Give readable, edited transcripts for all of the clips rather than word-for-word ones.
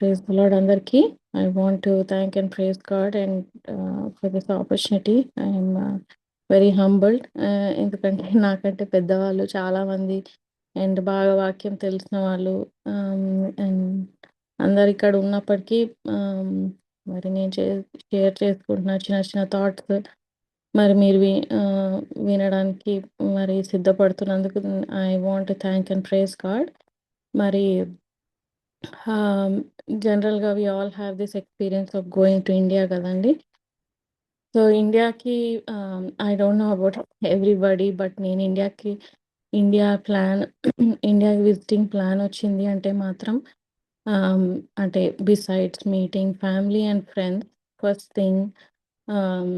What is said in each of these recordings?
Praise the Lord అందరికీ. I want to thank and praise God and for this opportunity. I am very humbled. ఎందుకంటే నాకంటే పెద్దవాళ్ళు చాలామంది and బాగా వాక్యం తెలిసిన వాళ్ళు అండ్ అందరు ఇక్కడ ఉన్నప్పటికీ మరి నేను షేర్ చేసుకుంటున్న చిన్న చిన్న థాట్స్ మరి మీరు వినడానికి మరి సిద్ధపడుతున్నందుకు I want thank and praise God. మరి జనరల్‌గా we all have this experience of going to India కదండీ. సో, ఇండియాకి I don't know about everybody but నేను ఇండియా ప్లాన్ ఇండియాకి విజిటింగ్ ప్లాన్ వచ్చింది అంటే మాత్రం ఆహ్, అంటే besides meeting family and friends first thing ah,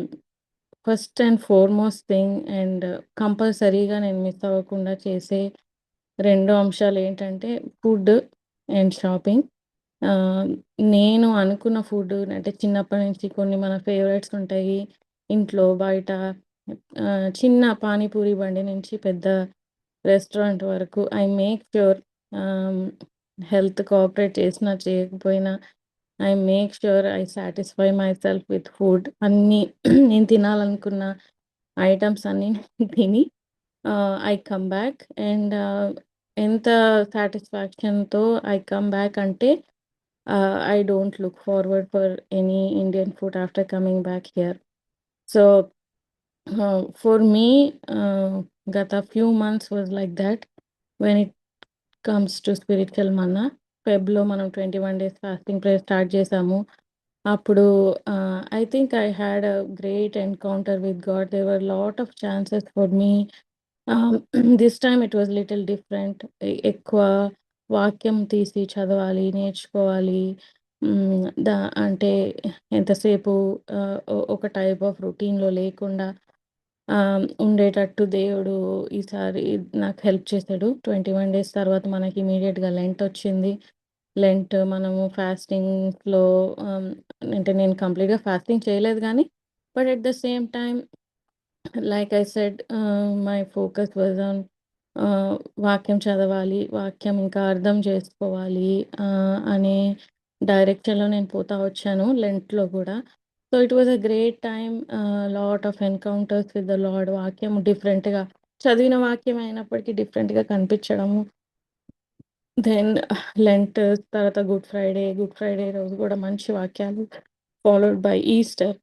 first and foremost thing and కంపల్సరీగా నేను మిస్ అవ్వకుండా చేసే 2 అంశాలేంటంటే ఫుడ్ అండ్ షాపింగ్. ఆహ్, నేను అనుకున్న ఫుడ్ అంటే చిన్నప్పటి నుంచి కొన్ని మన ఫేవరెట్స్ ఉంటాయి. ఇంట్లో, బయట చిన్న పానీపూరి బండి నుంచి పెద్ద రెస్టారెంట్ వరకు ఐ మేక్ ష్యూర్ ఆహ్, హెల్త్ కోఆపరేట్ చేసినా చేయకపోయినా I make sure I satisfy myself with food. అన్నీ నేను తినాలనుకున్న ఐటెమ్స్ అన్నీ తిని ఐ కమ్ బ్యాక్ అండ్ ఎంత సాటిస్ఫాక్షన్‌తో ఐ కమ్ బ్యాక్ అంటే I don't look forward for any Indian food after coming back here. So, for me, gata few months was like that when it comes to spiritual manna. ఫెబ్‌లో మనం 21 days fasting prayer start చేసాము. అప్పుడు I think I had a great encounter with God. There were lot of chances for me. This time it was little different. ఎక్కువ వాక్యం తీసి చదవాలి, నేర్చుకోవాలి. అంటే ఎంతసేపు ఒక టైప్ ఆఫ్ రొటీన్‌లో లేకుండా ఉండేటట్టు దేవుడు ఈసారి నాకు హెల్ప్ చేశాడు. 21 డేస్ తర్వాత మనకి ఇమ్మీడియేట్‌గా లెంట్ వచ్చింది. లెంట్ మనము ఫాస్టింగ్స్‌లో అంటే నేను కంప్లీట్‌గా ఫాస్టింగ్ చేయలేదు గానీ, but at the same time like I said my focus was on వాక్యం చదవాలి, వాక్యం ఇంకా అర్థం చేసుకోవాలి అనే డైరెక్షన్‌లో నేను పోతా వచ్చాను లెంట్‌లో గూడా. So, it was a great time. Lot of encounters with the lord. వాక్యం డిఫరెంట్‌గా చదివిన వాక్యం అయినప్పటికీ డిఫరెంట్‌గా కనిపించడము. దెన్ లెంట్ తర్వాత గుడ్ ఫ్రైడే రోజు గూడా మంచి వాక్యాలు ఫాలోడ్ బై ఈస్టర్.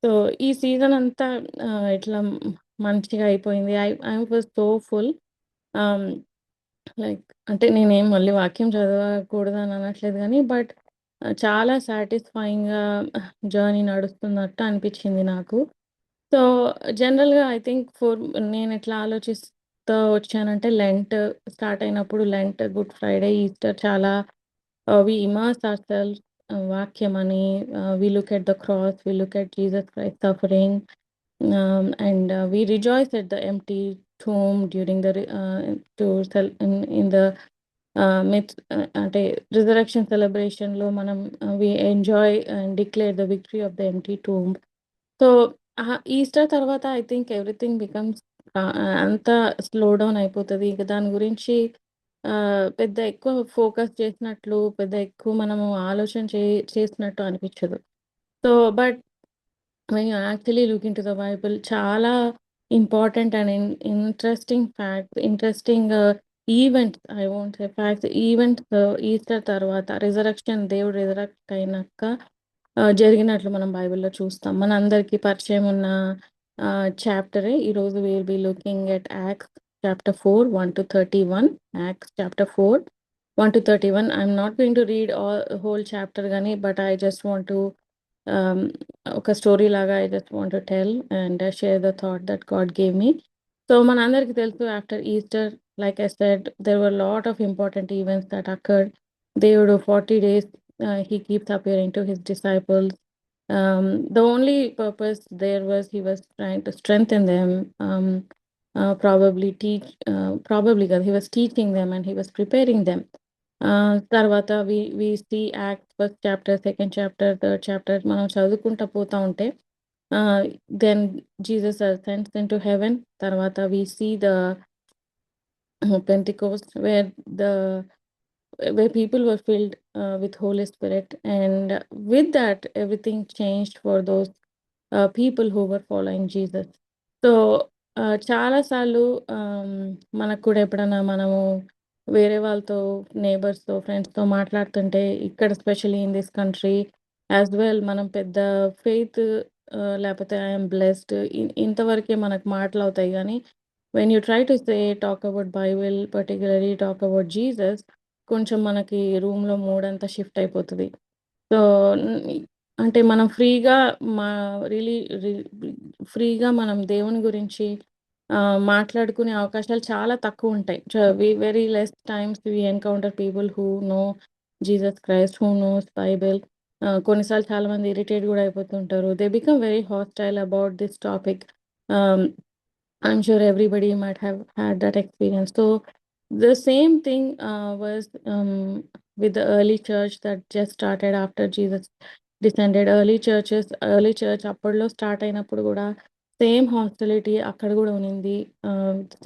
సో, ఈ సీజన్ అంతా ఇట్లా మంచిగా అయిపోయింది. I was so full. ఆహ్, లైక్ అంటే నేనేం మళ్ళీ వాక్యం చదవకూడదని అనట్లేదు గానీ, బట్ చాలా సాటిస్ఫైయింగ్‌గా జర్నీ నడుస్తున్నట్టు అనిపిచ్చింది నాకు. సో, జనరల్‌గా ఐ థింక్ నేనెట్లా ఆలోచిస్తా వచ్చానంటే లెంట్ స్టార్ట్ అయినప్పుడు గుడ్ ఫ్రైడే, ఈస్టర్ చాలా వి ఇమర్స్ ourselves వాక్యమని, we look at the cross, we look at Jesus Christ suffering we rejoice at the empty tomb during the to cel in the midst అంటే resurrection సెలబ్రేషన్‌లో మనం we enjoy and declare the victory of the empty tomb. So, Easter తర్వాత I think everything becomes అంతా slow down అయిపోతది. ఇక దాని గురించి పెద్ద ఎక్కువ ఫోకస్ చేసినట్లు, పెద్ద ఎక్కువ మనము ఆలోచన చేసినట్టు అనిపించదు. So, but when you actually look into the Bible చాలా important and interesting facts, interesting events I won't say facts, events Easter తర్వాత దేవుడు రిజరెక్ట్ అయినాక జరిగినట్లు మనం బైబిల్‌లో చూస్తాం. మనందరికీ పరిచయం ఉన్న చాప్టరే ఈరోజు we will be looking at Acts chapter 4, 1-31. Acts chapter 4, 1-31. I am not going to read whole chapter గానీ, but I just want to ఒక స్టోరీ లాగా I just want to tell and share the thought that God gave me. So, మనందరికీ తెలుసు after Easter like I said there were lot of important events that occurred. దేవుడు 40 days he keeps appearing to his disciples. The only purpose there was he was trying to strengthen them, probably కాదు, he was teaching them and he was preparing them. తర్వాత we see Acts first chapter, second chapter, third chapter మనం చదువుకుంటా పోతా ఉంటే then Jesus ascends into heaven. తర్వాత we see the Pentecost where people were filled with Holy Spirit, and with that, everything changed for those people who were following Jesus. So చాలా సార్లు మనకు కూడా ఎప్పుడన్నా మనము వేరే వాళ్ళతో, నేబర్స్‌తో, ఫ్రెండ్స్‌తో మాట్లాడుతుంటే ఇక్కడ specially in this country as well మనం పెద్ద ఫెయిత్ లేపోతే ఐ యామ్ బ్లెస్డ్ ఇంతవరకే మనకు మాటలవుతాయి గానీ, when you try to talk about Bible, particularly talk about Jesus, కొంచెం మనకి రూమ్‌లో మూడంతా షిఫ్ట్ అయిపోతది. సో, అంటే మనం ఫ్రీగా మా రియలీ రి ఫ్రీగా మనం దేవుని గురించి మాట్లాడుకునే అవకాశాలు చాలా తక్కువుంటాయి. Very less times we encounter people who know Jesus Christ, who knows Bible. కొన్నిసార్లు చాలామంది ఇరిటేట్ గూడా అయిపోతుంటారు. They become very hostile about this topic. Ah I'm sure everybody might have had that experience. So the same thing was with the early church that just started after Jesus descended. Early church అప్పట్లో start అయినప్పుడు కూడా same hostility అక్కడ కూడా ఉన్నింది.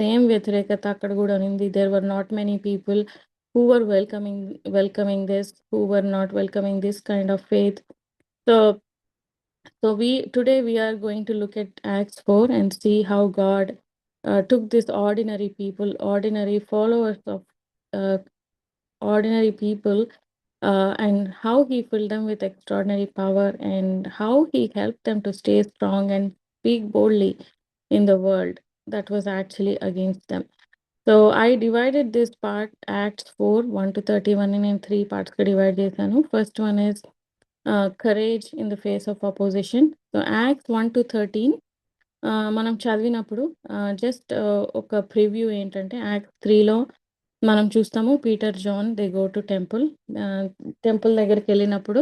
Same వ్యతిరేకత అక్కడ కూడా ఉన్నింది. There were not many people who were welcoming this, who were not welcoming this kind of faith. So we today we are going to look at Acts 4 and see how God took this ordinary people, ordinary followers of uh, ordinary people, and how He filled them with extraordinary power, and how He helped them to stay strong and speak boldly in the world that was actually against them. So I divided this part, Acts 4 1 to 31, in three parts. Divide chesanu. First one is courage in the face of opposition. So Acts 1-13 మనం చదివినప్పుడు just ఒక preview ఏంటంటే act 3లో మనం చూస్తాము Peter John they go to temple. Temple దగ్గరికి వెళ్ళినప్పుడు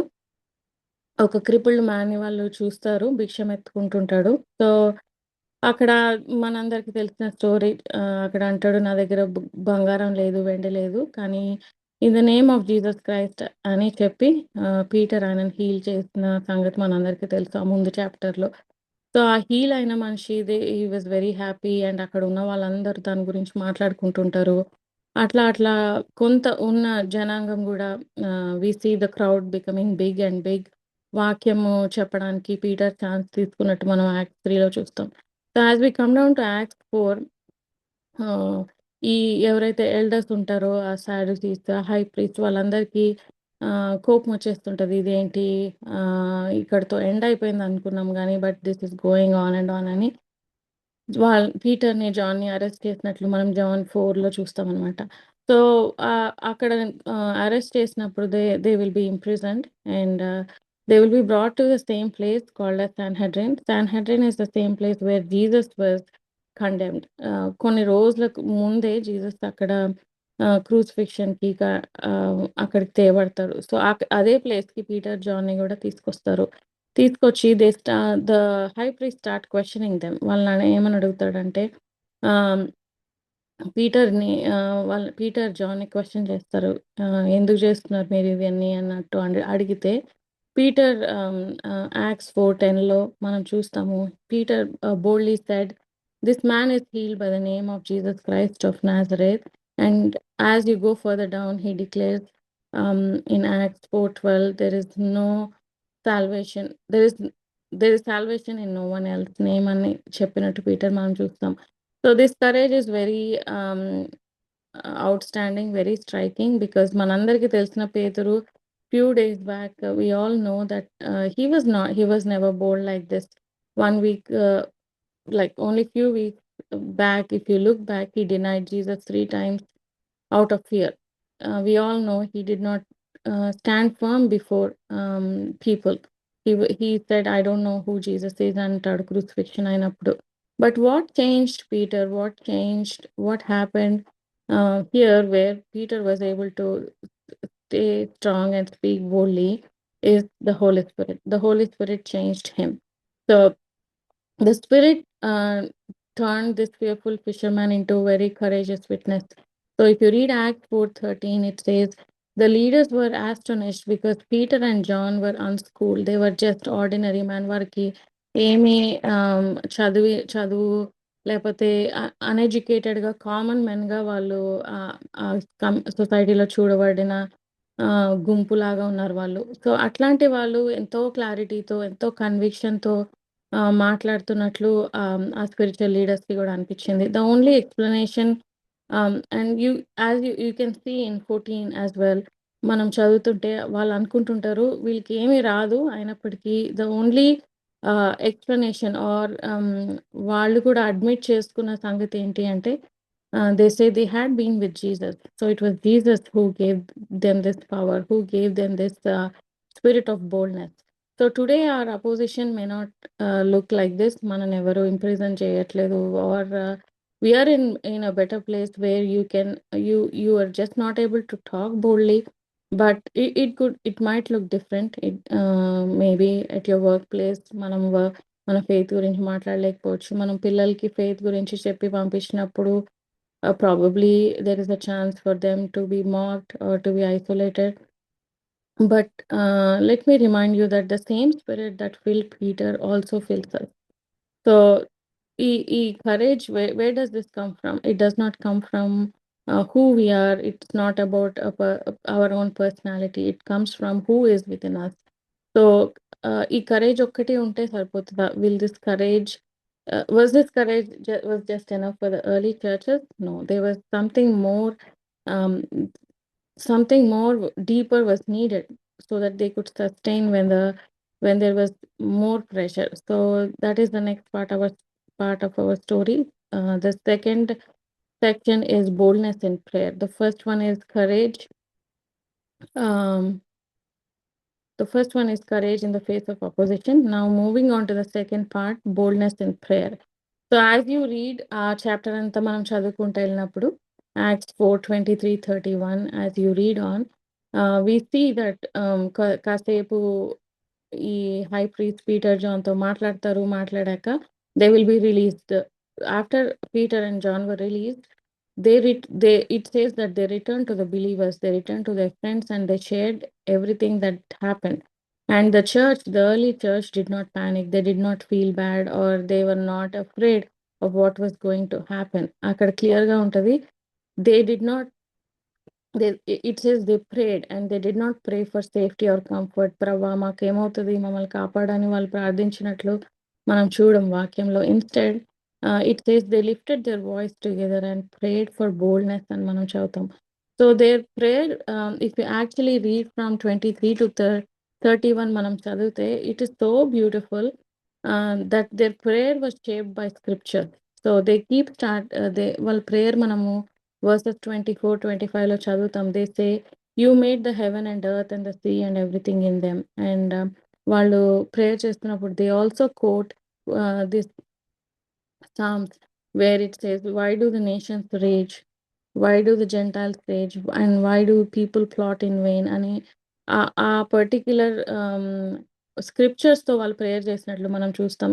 ఒక క్రిపుల్డ్ మ్యాన్ని వాళ్ళు చూస్తారు, భిక్షం ఎత్తుకుంటుంటాడు. సో అక్కడ మనందరికి తెలిసిన స్టోరీ. అక్కడ అంటాడు, నా దగ్గర బంగారం లేదు, వెండి లేదు, కానీ in the name of Jesus Christ అని చెప్పి పీటర్ ఆయనను హీల్ చేసిన సంగతి మనందరికీ తెలుసు ఆ ముందు చాప్టర్‌లో. సో ఆ హీల్ అయిన మనిషి he was very happy, and అక్కడ ఉన్న వాళ్ళందరూ దాని గురించి మాట్లాడుకుంటుంటారు. అట్లా కొంత ఉన్న జనాంగం గూడా we see the crowd becoming big and big. వాక్యము చెప్పడానికి పీటర్ ఛాన్స్ తీసుకున్నట్టు మనం యాక్ట్ 3లో చూస్తాం. So as we come down to act 4, ah, ఈ ఎవరైతే ఎల్డర్స్ ఉంటారో ఆ సాడుసీస్, హై ప్రీస్ట్ వాళ్ళందరికీ కోపం వచ్చేస్తుంటది. ఇదేంటి ఇక్కడితో ఎండ్ అయిపోయింది అనుకున్నాం గానీ, but this is going on and on అని పీటర్‌ని, జాన్‌ని అరెస్ట్ చేసినట్లు మనం జాన్ 4లో చూస్తామనమాట. సో, అక్కడ అరెస్ట్ చేసినప్పుడు they will be imprisoned, and they will be brought to the same place called as Sanhedrin. Sanhedrin is the same place where Jesus was condemned. కొన్ని రోజులకు ముందే జీసస్ అక్కడ క్రూసిఫిక్షన్‌కి అక్కడికి తేబడతారు. సో, అదే ప్లేస్‌కి పీటర్, జాన్‌ని గూడా తీసుకొస్తారు. తీసుకొచ్చి the high priest start questioning them. వాళ్ళని ఏమని అడుగుతాడంటే ఆహ్, పీటర్, జాన్‌ని క్వెషన్ చేస్తారు. ఎందుకు చేస్తున్నారు మీరు ఇవన్నీ అన్నట్టు అడిగితే పీటర్ యాక్ట్స్ 4:10లో మనం చూస్తాము. Peter boldly said, "this man is healed by the name of Jesus Christ of Nazareth." And as you go further down he declares in Acts 4:12, there is no salvation. There is salvation in no one else name అని చెప్పినట్టు Peter మనం చూస్తాం. So this courage is very outstanding, very striking, because మనందరికీ తెలిసిన పేతురు few days back we all know that he was never bold like this. 1 week, like only few weeks back, if you look back, he denied Jesus 3 times out of fear. We all know he did not stand firm before people. He said, I don't know who Jesus is, అంటాడు crucifixion అయినప్పుడు. But what changed Peter? What changed? What happened here where Peter was able to stay strong and speak boldly is the Holy Spirit. The Holy Spirit changed him. So the Spirit turned this fearful fisherman into a very courageous witness. So if you read Acts 4:13, it says, the leaders were astonished because Peter and John were unschooled. They were just ordinary men. వారికి ఏమి చదువు లేకపోతే అన్ఎడ్యుకేటెడ్‌గా common మెన్‌గా వాళ్ళు సొసైటీలో చూడబడిన గుంపులాగా ఉన్నారు వాళ్ళు. So, అట్లాంటి వాళ్ళు ఎంతో క్లారిటీతో, ఎంతో కన్విక్షన్‌తో మాట్లాడుతున్నట్లు ఆ స్పిరిచ్యువల్ లీడర్స్‌కి గూడా అనిపిచ్చింది. The only explanation and you can see in 14 as well. మనం చదువుతుంటే వాళ్ళనుకుంటుంటారు వీళ్ళకేమి రాదు అయినప్పటికీ ద ఓన్లీ ఎక్స్‌ప్లనేషన్ ఆర్ వాళ్ళు కూడా అడ్మిట్ చేసుకున్న సంగతేంటి అంటే they say they had been with Jesus. So it was Jesus who gave them this power, who gave them this spirit of boldness. So today our opposition may not look like this. మనం ఎవరు imprison చేయట్లేదు or we are in a better place where you are just not able to talk boldly, but it might look different. Maybe at your workplace మన faith గురించి మాట్లాడలేకపోవచ్చు. మనం పిల్లలకి faith గురించి చెప్పి పంపించినప్పుడు probably there is a chance for them to be mocked or to be isolated. But let me remind you that the same spirit that filled Peter also fills us. So, courage, where does this come from? It does not come from who we are. It's not about our own personality. It comes from who is within us. So, ఈ courage ఒక్కటే ఉంటే సరిపోతుందా? Was this courage was just enough for the early churches? No, there was um, something more deeper was needed so that they could sustain when there was more pressure. So that is the next part of our story. The second section is boldness in prayer. The first one is courage. Um, the first one is courage in the face of opposition. Now moving on to the second part, boldness in prayer. So as you read chapter అంతా మనం చదువుకుంటూ వెళ్ళినప్పుడు Acts 4:23-31 as you read on, we see that కాసేపు ఈ high priest Peter జాన్‌తో మాట్లాడాక they will be released. After Peter and John were released, it says that they returned to the believers, they returned to their friends and they shared everything that happened. And the early church did not panic, they did not feel bad or they were not afraid of what was going to happen. అక్కడ క్లియర్‌గా ఉంటది. They did not it says they prayed and they did not pray for safety or comfort. ప్రభా మాకేమవుతది మమ్మల్ని కాపాడని వాళ్ళు ప్రార్థించినట్లు మనం చూడం వాక్యంలో. Instead, it says they lifted their voice together and prayed for boldness అని మనం చదువుతాం. So their prayer, if you actually read from 23 to 31 మనం చదివితే it is so beautiful that their prayer was shaped by scripture. So they వాళ్ళ prayer మనము verses 24-25 లో చదువుతాం. They say, you made the heaven and earth and the sea and everything in them. And వాళ్ళు prayer చేస్తున్నప్పుడు they also quote this Psalms where it says, why do the nations rage? Why do the Gentiles rage? And why do people plot in vain? అని ఆ particular స్క్రిప్చర్స్‌తో వాళ్ళు prayer చేసినట్లు మనం చూస్తాం.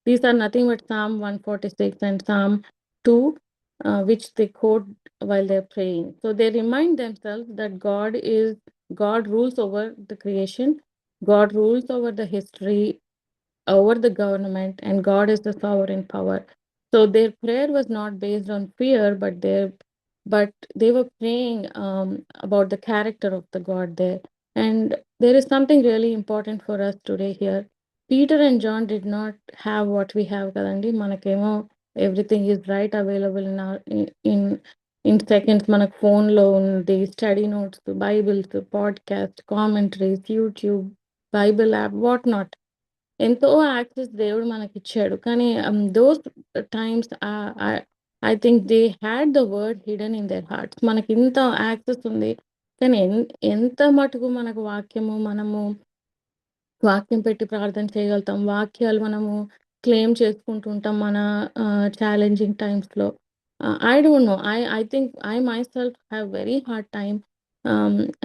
These are nothing but Psalm 146 and Psalm 2, which they quote while they're praying. So they remind themselves that God rules over the creation, God rules over the history, over the government, and God is the sovereign power. So their prayer was not based on fear, but they were praying about the character of the God there. And there is something really important for us today here. Peter and John did not have what we have, kadandi. Manakemo everything is right available in seconds. Manak phone lo undi, study notes, Bibles, podcast, commentaries, YouTube, Bible app, whatnot. ఎంతో access దేవుడు మనకిచ్చాడు. కానీ those times I think they had the word hidden in their hearts. మనకింత access ఉంది. కానీ ఎంత మటుకు మనకు మనము వాక్యం పెట్టి ప్రార్థన చేయగలుగుతాం. వాక్యాలు మనము క్లెయిమ్ చేసుకుంటూ ఉంటాం మన ఛాలెంజింగ్ టైమ్స్‌లో. I don't no. I think I myself have very hard time,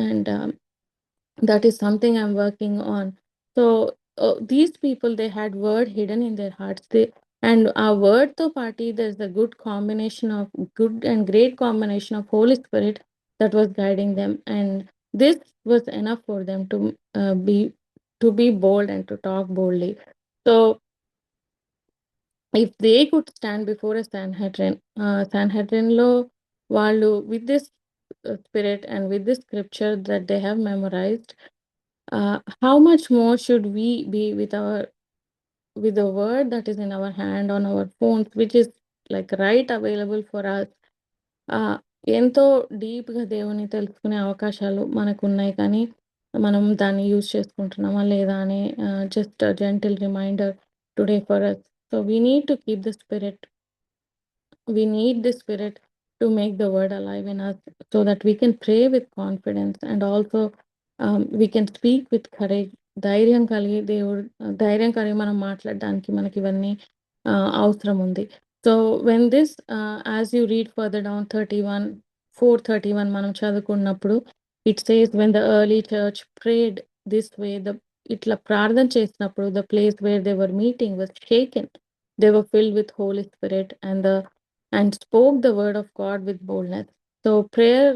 and that is something I'm working on. So these people, they had word hidden in their hearts. And our word to party, there's a good and great combination of Holy Spirit that was guiding them, and this was enough for them to be bold and to talk boldly. So if they could stand before a Sanhedrin లో వాళ్ళు with this spirit and with this scripture that they have memorized, how much more should we be with the word that is in our hand on our phones, which is like right available for us. ఎంతో డీప్‌గా దేవుని తెలుసుకునే అవకాశాలు మనకున్నాయి. కానీ, మనం దాన్ని use చేసుకుంటున్నామా లేదా అని just gentle reminder today for us. So, we need to keep the spirit. We need the spirit to make the word alive in us so that we can pray with confidence and also we can speak with courage. ధైర్యం కలిగి దేవుడు ధైర్యం కలిగి మనం మాట్లాడడానికి మనకి ఇవన్నీ అవసరం ఉంది. So when this as you read further down 4:31 మనం చదువుకున్నప్పుడు it says when the early church prayed this way ఇట్లా ప్రార్థన చేసినప్పుడు the place where they were meeting was shaken. They were filled with Holy Spirit and spoke the word of God with boldness. So prayer,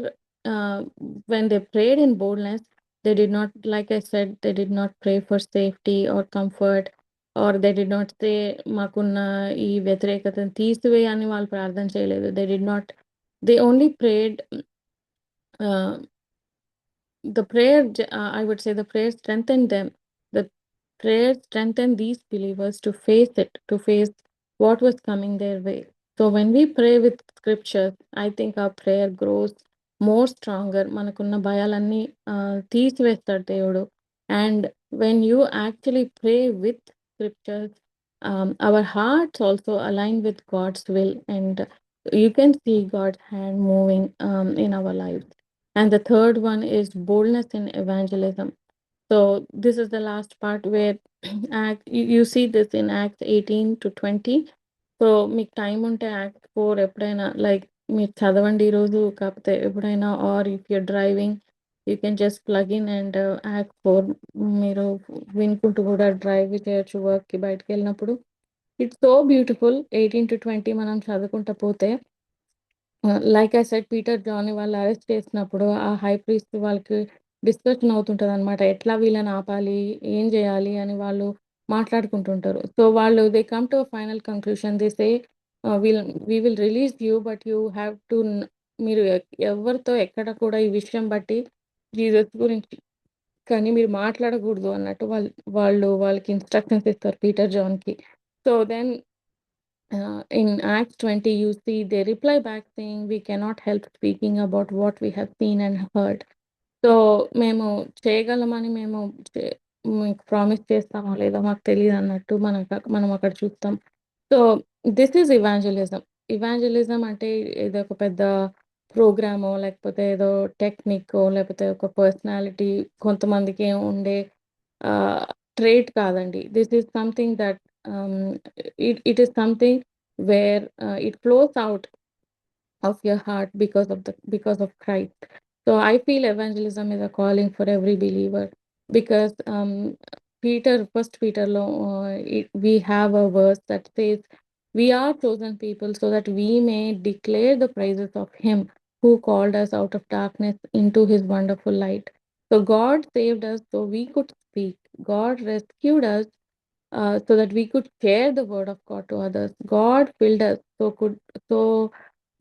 when they prayed in boldness, they did not, like I said, they did not pray for safety or comfort, or they did not say మాకున్న ఈ వ్యతిరేకతను తీసివేయని వాళ్ళు ప్రార్థన చేయలేదు. They did not. They only prayed. Uh, the prayer, I would say, the prayer strengthened them. The prayer strengthened these believers to face what was coming their way. So when we pray with scriptures, I think our prayer grows more stronger. మనకున్న భయాలన్నీ తీసివేస్తాడు దేవుడు. And when you actually pray with scriptures, our hearts also align with God's will, and you can see God's hand moving in our lives. And the third one is boldness in evangelism. So this is the last part where you see this in Acts 18 to 20. సో మీకు time ఉంటే act 4 ఎప్పుడైనా like మీరు చదవండి ఈరోజు, కాకపోతే ఎప్పుడైనా or if you're driving you can just plug in and act 4 మీరు వినుకుంటూ కూడా డ్రైవ్ చేయొచ్చు వర్క్కి బయటకు వెళ్ళినప్పుడు. It's so beautiful. 18-20 మనం చదువుకుంటూ పోతే లైక్ ఐ సెడ్ పీటర్ జాన్ని వాళ్ళు అరెస్ట్ చేసినప్పుడు ఆ హై ప్రీస్ట్ వాళ్ళకి డిస్కషన్ అవుతుంటది అనమాట. ఎట్లా వీళ్ళని ఆపాలి, ఏం చేయాలి అని వాళ్ళు మాట్లాడుకుంటుంటారు. సో వాళ్ళు they come to final conclusion. They say we will release you but you have to మీరు ఎవరితో ఎక్కడ కూడా ఈ విషయం బట్టి జీసస్ గురించి కానీ మీరు మాట్లాడకూడదు అన్నట్టు వాళ్ళకి ఇన్స్ట్రక్షన్స్ ఇస్తారు పీటర్ జాన్‌కి. So then in Acts 20, you see they reply back saying, "We cannot help speaking about what we have seen and heard." So మేము చేయగలమని మేము మీకు ప్రామిస్ చేస్తామో లేదో మాకు తెలీదు అన్నట్టు మనం అక్కడ చూస్తాం. So this is evangelism. Evangelism అంటే ఏదో ఒక పెద్ద ప్రోగ్రామో లేకపోతే ఏదో టెక్నిక్కో లేకపోతే ఒక పర్సనాలిటీ కొంతమందికి ఉండే ట్రేట్ కాదండి. This is something that it is something where it flows out of your heart because of Christ. So I feel evangelism is a calling for every believer because First Peter we have a verse that says, "We are chosen people so that we may declare the praises of Him who called us out of darkness into His wonderful light." So God saved us so we could speak. God rescued us so that we could share the word of God to others. God filled us so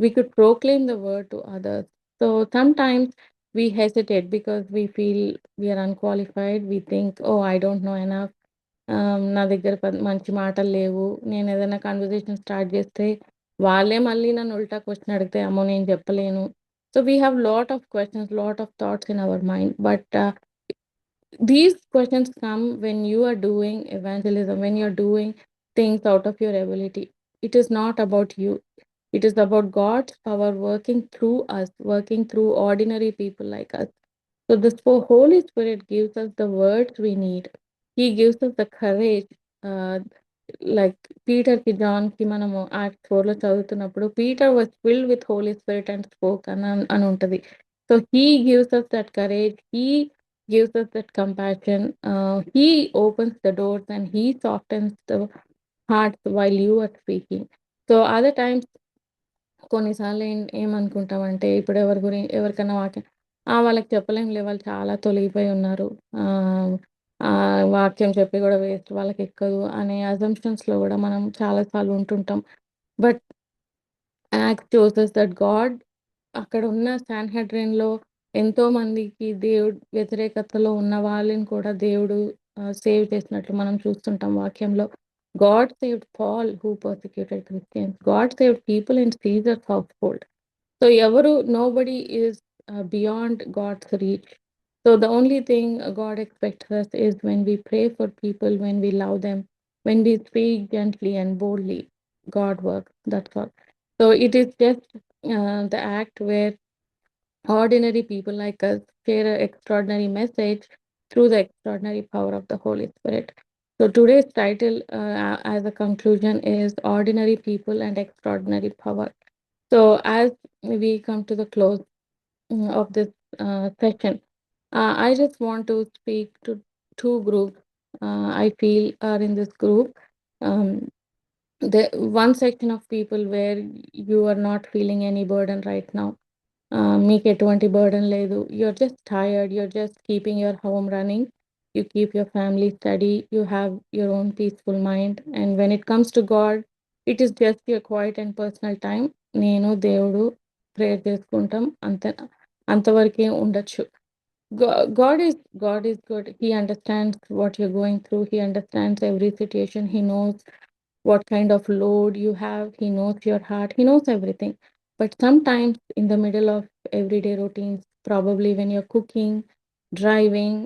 we could proclaim the word to others. So sometimes we hesitate because we feel we are unqualified. We think, oh, I don't know enough. నా దగ్గర మంచి మాటలు లేవు. నేను ఏదైనా conversation start చేస్తే వాళ్ళే మళ్ళీ నన్ను ఉల్టా క్వశ్చన్ అడిగితే అమ్మో నేను చెప్పలేను. So we have lot of questions, lot of thoughts in our mind. But these questions come when you are doing evangelism, when you're doing things out of your ability. It is not about you. It is about God's power working through us, working through ordinary people like us. So the Holy Spirit gives us the words we need. He gives us the courage. Like Peter John కి మనము Acts 4 లో చదువుతున్నప్పుడు Peter was filled with Holy Spirit and spoke అని ఉంటది. So he gives us that courage. He gives us that compassion. He opens the doors and he softens the hearts while you are speaking. So other times కొన్నిసార్లు ఏమనుకుంటామంటే ఇప్పుడు ఎవరికన్నా వాళ్ళకి చెప్పలేంలే వాళ్ళు చాలా తొలగిపోయి ఉన్నారు. వాక్యం చెప్పి కూడా వేస్ట్ వాళ్ళకి ఎక్కదు అనే అజంప్షన్స్‌లో కూడా మనం చాలా సార్లు ఉంటుంటాం. But Act shows us that God అక్కడున్న సాన్‌హెడ్రిన్‌లో ఎంతో మందికి దేవుడు వ్యతిరేకతలో ఉన్న వాళ్ళని కూడా దేవుడు సేవ్ చేసినట్లు మనం చూస్తుంటాం వాక్యంలో. God saved Paul who persecuted Christians. God saved people in Caesar's household. So ఎవరు nobody is beyond God's reach. So the only thing God expects us is when we pray for people, when we love them, when we speak gently and boldly, God works. That's all. So it is just the act where ordinary people like us share an extraordinary message through the extraordinary power of the Holy Spirit. So today's title, as a conclusion, is Ordinary People and Extraordinary Power. So as we come to the close of this session, I just want to speak to two groups I feel are in this group. Um, the one section of people where you are not feeling any burden right now. మీకు ఎటువంటి burden లేదు. You're just tired. You're just keeping your home running. You keep your family study. You have your own peaceful mind. And when it comes to God, it is just your quiet and personal time. నేను దేవుడు prayer చేసుకుంటాం అంతే. అంతవరకే ఉండొచ్చు. God is good. He understands what you're going through. He understands every situation. He knows what kind of load you have. He knows your heart. He knows everything. But sometimes in the middle of everyday routines, probably when you're cooking, driving,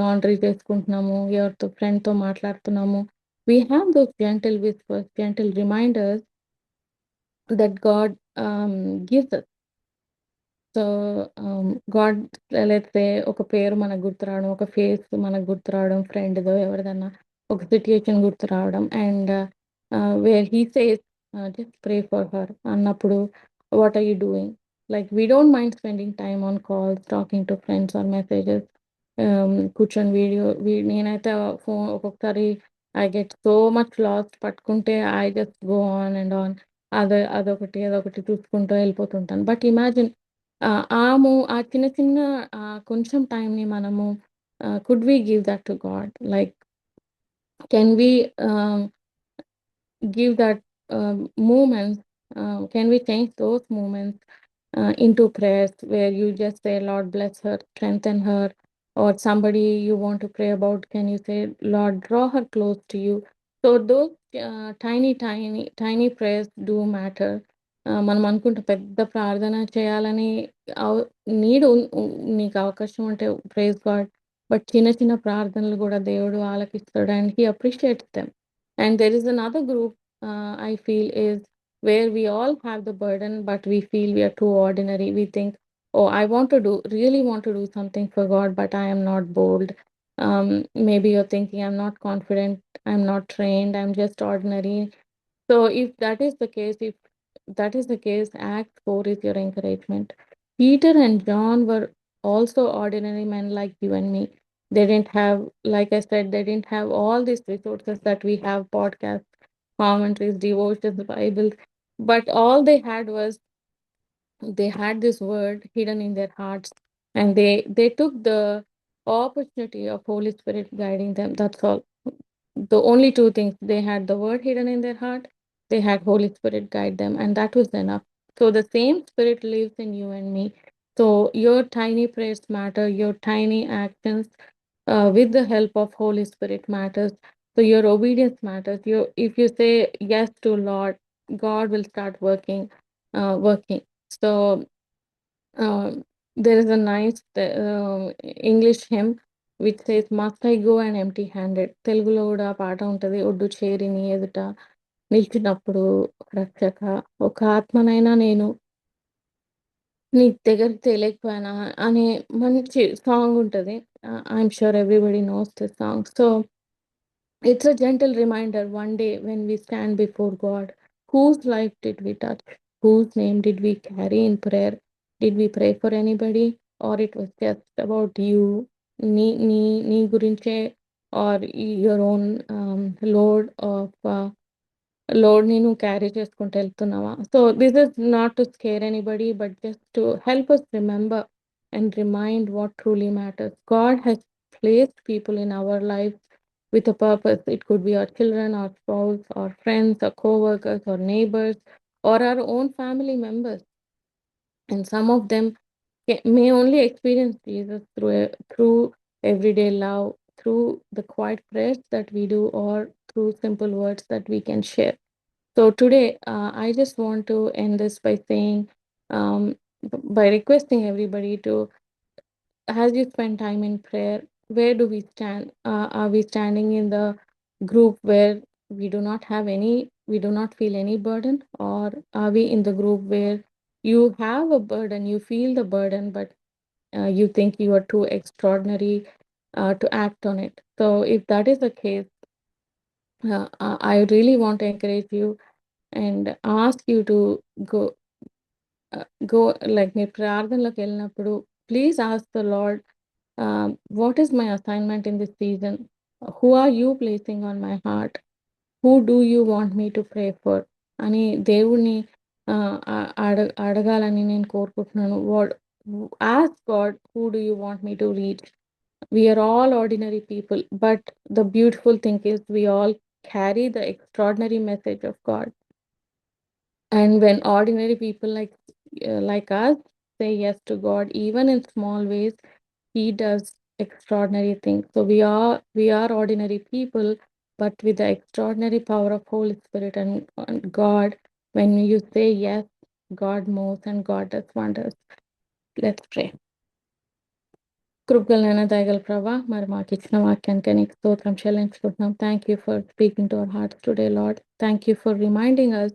laundry చేసుకుంటున్నాము, ఎవరితో ఫ్రెండ్తో మాట్లాడుతున్నాము, we have those gentle whispers, gentle reminders that God gives us. So, God let's say ఒక పేరు మనకు గుర్తు రావడం, ఒక ఫేస్ మనకు గుర్తు రావడం, ఫ్రెండ్‌దో ఎవరిదన్నా ఒక సిట్యుయేషన్ గుర్తు రావడం and where he says just pray for her అన్నప్పుడు what are you doing? Like we don't mind spending time on calls, talking to friends or messages. కూర్చొని నేనైతే ఫోన్ ఒక్కొక్కసారి I get so much lost పట్టుకుంటే I just go on and on. అదొకటి చూసుకుంటూ వెళ్ళిపోతుంటాను. But imagine ఆ చిన్న చిన్న కొంచెం టైంని మనము could we give that to God? Like can we give that moments, can we change those moments into prayers where you just say, Lord, bless her, strengthen her, or somebody you want to pray about, can you say, Lord, draw her close to you? So those tiny prayers do matter. మనం అనుకుంటే పెద్ద ప్రార్థన చేయాలని నీడు నీకు అవకాశం ఉంటే praise God. But చిన్న చిన్న ప్రార్థనలు కూడా దేవుడు ఆలకిస్తాడు and he appreciates them. And there is another group I feel is where we all have the burden, but we feel we are too ordinary. We think, oh, I want to do, really want to do something for God, but I am not bold. Maybe you're thinking, I'm not confident, I'm not trained, I'm just ordinary. So if that is the case, if that is the case, Act 4 is your encouragement. Peter and John were also ordinary men like you and me. They didn't have, like I said, they didn't have all these resources that we have: podcasts, commentaries, devotions, Bibles. But all they had was they had this word hidden in their hearts, and they took the opportunity of Holy Spirit guiding them. That's all. The only two things: they had the word hidden in their heart, they had Holy Spirit guide them, and that was enough. So the same Spirit lives in you and me. So your tiny prayers matter, your tiny actions with the help of Holy Spirit matters. So your obedience matters. If you say yes to Lord, God will start working. So uh, there is a nice English hymn which says, Must I go and empty handed? తెలుగులో కూడా పాట ఉంటది. ఒడ్డు చేరి నీ ఎదుట నిలిచినప్పుడు రక్షక, ఒక ఆత్మనైనా నేను నీ దగ్గరికి తెలియకపోయినా అనే మంచి సాంగ్ ఉంటది. I'm sure everybody knows this song. So it's a gentle reminder one day when we stand before God, whose life did we touch? Whose name did we carry in prayer? Did we pray for anybody? Or it was just about you, నీ గురించే, or your own load of లోడ్‌ని నువ్వు carry చేసుకుంటూ వెళ్తున్నావా? So this is not to scare anybody but just to help us remember and remind what truly matters. God has placed people in our lives with a purpose. It could be our children, our spouse, our friends, our co-workers, our neighbors, or our own family members. and some of them may only experience Jesus through everyday love, through the quiet prayers that we do, or through simple words that we can share. So today, I just want to end this by saying, by requesting everybody to, as you spend time in prayer, where do we stand? Are we standing in the group where we do not feel any burden, or are we in the group where you have a burden, you feel the burden, but you think you are too extraordinary to act on it? So, if that is the case, I really want to encourage you and ask you to go go like మీ ప్రార్థనలోకి వెళ్ళినప్పుడు please ask the Lord what is my assignment in this season, who are you placing on my heart, who do you want me to pray for అని దేవుణ్ణి అడగాలని నేను కోరుకుంటున్నాను. What ask God, who do you want me to reach. We are all ordinary people, but the beautiful thing is we all carry the extraordinary message of God. And when ordinary people like us say yes to God, even in small ways, He does extraordinary things. So we are ordinary people, but with the extraordinary power of Holy Spirit and God, when you say yes, God moves and God does wonders. Let's pray. కృపగలైన దయగల ప్రభా, మరి మాకు ఇచ్చిన వాక్యానికి నీకు స్తోత్రం చెల్లించుకుంటున్నాం. Thank you for speaking to our hearts today, lord. Thank you for reminding us,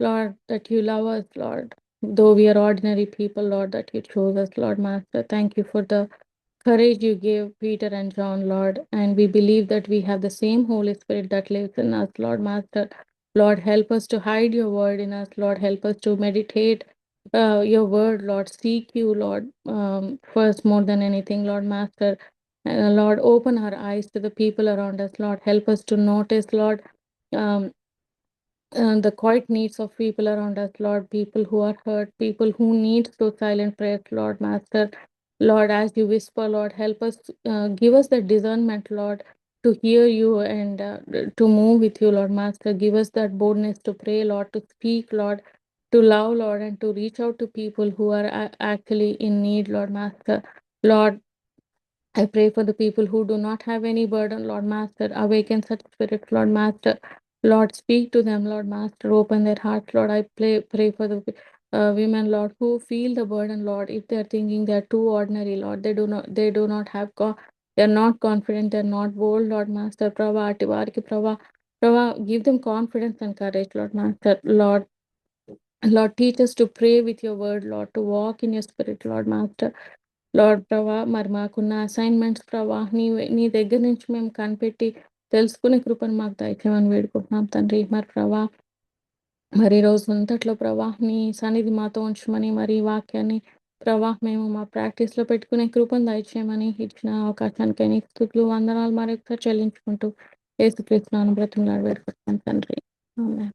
Lord, that you love us, Lord. Though we are ordinary people, Lord, that you chose us, Lord Master. Thank you for the courage you gave Peter and John, Lord. And we believe that we have the same Holy Spirit that lives in us, Lord Master. Lord, help us to hide your word in us, Lord. Help us to meditate your word, Lord. Seek you, Lord, first more than anything, Lord Master. Lord, open our eyes to the people around us, Lord. Help us to notice, Lord. Um, the quiet needs of people around us, Lord, people who are hurt, people who need those silent prayers, Lord Master. Lord, as you whisper, Lord, help us, give us the discernment, Lord, to hear you and to move with you, Lord Master. Give us that boldness to pray, Lord, to speak, Lord, to love, Lord, and to reach out to people who are actually in need, Lord Master. Lord, I pray for the people who do not have any burden, Lord Master. Awaken such spirits, Lord Master. Lord, speak to them, Lord Master. Open their hearts, Lord. I pray for the women, Lord, who feel the burden, Lord. If they are thinking they are too ordinary, Lord, they do not have, they are not confident, they are not bold, Lord Master. Prava, Ativariki, Prava, give them confidence and courage, Lord Master. Lord, teach us to pray with your word, Lord, to walk in your spirit, Lord Master. Lord ప్రభా, మరి మాకున్న assignments ప్రభా, నీ దగ్గర నుంచి మేము కనిపెట్టి తెలుసుకునే కృపను మాకు దయచేయమని వేడుకుంటున్నాం తండ్రి. మరి ప్రభా, మరి రోజు అంతట్లో ప్రభా నీ సన్నిధి మాతో ఉంచమని, మరి ఈ వాక్యాన్ని ప్రభా మేము మా ప్రాక్టీస్లో పెట్టుకునే కృపను దయచేయమని ఇచ్చిన అవకాశానికి నీకు స్తుతులు వందనాలు మరొకసారి చెల్లించుకుంటూ యేసుక్రీస్తు నామమున బ్రతిమలాడి వేడుకుంటున్నాం తండ్రి. ఆమేన్.